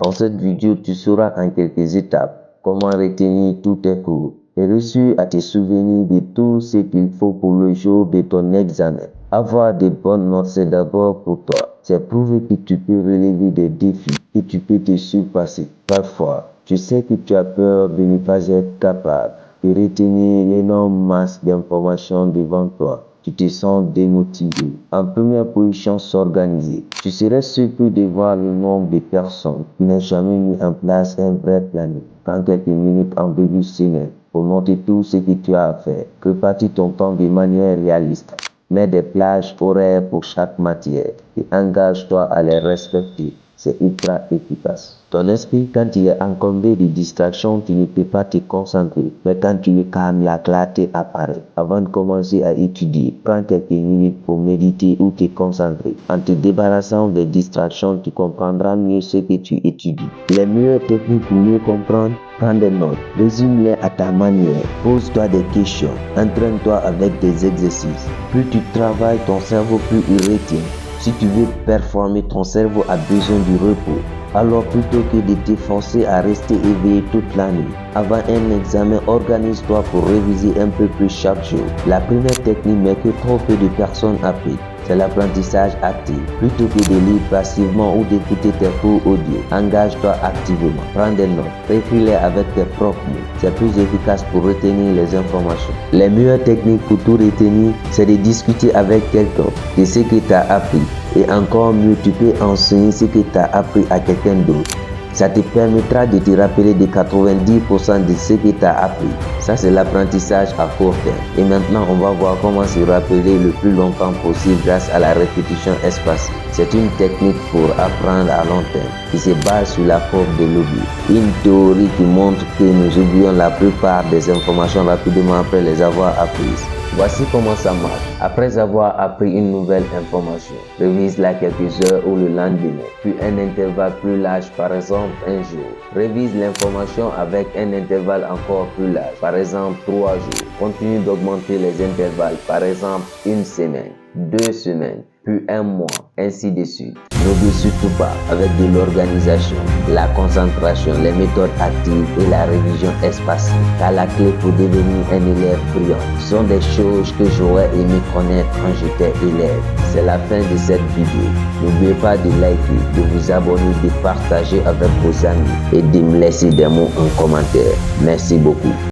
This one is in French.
Dans cette vidéo, tu sauras en quelques étapes comment retenir tous tes cours et réussir à te souvenir de tout ce qu'il faut pour le jour de ton examen. Avoir de bonnes notes, c'est d'abord pour toi. C'est prouver que tu peux relever des défis, que tu peux te surpasser. Parfois, tu sais que tu as peur de ne pas être capable de retenir l'énorme masse d'informations devant toi. Tu te sens démotivé. En première position, s'organiser. Tu serais surpris de voir le nombre de personnes qui n'ont jamais mis en place un vrai planning. Prends quelques minutes en début de semaine pour noter tout ce que tu as à faire. Prépare ton temps de manière réaliste. Mets des plages horaires pour chaque matière et engage-toi à les respecter. C'est ultra efficace. Ton esprit, quand il est encombré de distractions, tu ne peux pas te concentrer. Mais quand tu le calmes, la clarté apparaît. Avant de commencer à étudier, prends quelques minutes pour méditer ou te concentrer. En te débarrassant des distractions, tu comprendras mieux ce que tu étudies. Les meilleures techniques pour mieux comprendre: prends des notes, résume-les à ta manière, pose-toi des questions, entraîne-toi avec des exercices. Plus tu travailles, ton cerveau plus il retient. Si tu veux performer, ton cerveau a besoin du repos. Alors plutôt que de te forcer à rester éveillé toute la nuit, avant un examen, organise-toi pour réviser un peu plus chaque jour. La première technique, mais que trop peu de personnes appliquent, c'est l'apprentissage actif. Plutôt que de lire passivement ou d'écouter tes cours audio, engage-toi activement. Prends des notes, écris-les avec tes propres mots. C'est plus efficace pour retenir les informations. Les meilleures techniques pour tout retenir, c'est de discuter avec quelqu'un de ce que tu as appris. Et encore mieux, tu peux enseigner ce que tu as appris à quelqu'un d'autre. Ça te permettra de te rappeler de 90% de ce que tu as appris. Ça, c'est l'apprentissage à court terme. Et maintenant, on va voir comment se rappeler le plus longtemps possible grâce à la répétition espacée. C'est une technique pour apprendre à long terme qui se base sur la force de l'oubli. Une théorie qui montre que nous oublions la plupart des informations rapidement après les avoir apprises. Voici comment ça marche. Après avoir appris une nouvelle information, révise-la quelques heures ou le lendemain, puis un intervalle plus large, par exemple un jour. Révise l'information avec un intervalle encore plus large, par exemple 3 jours. Continue d'augmenter les intervalles, par exemple une semaine, 2 semaines, puis un mois, ainsi de suite. N'oublie surtout pas, avec de l'organisation, la concentration, les méthodes actives et la révision espacée, t'as la clé pour devenir un élève brillant. Ce sont des choses que j'aurais aimé connaître quand j'étais élève. C'est la fin de cette vidéo. N'oubliez pas de liker, de vous abonner, de partager avec vos amis et de me laisser des mots en commentaire. Merci beaucoup.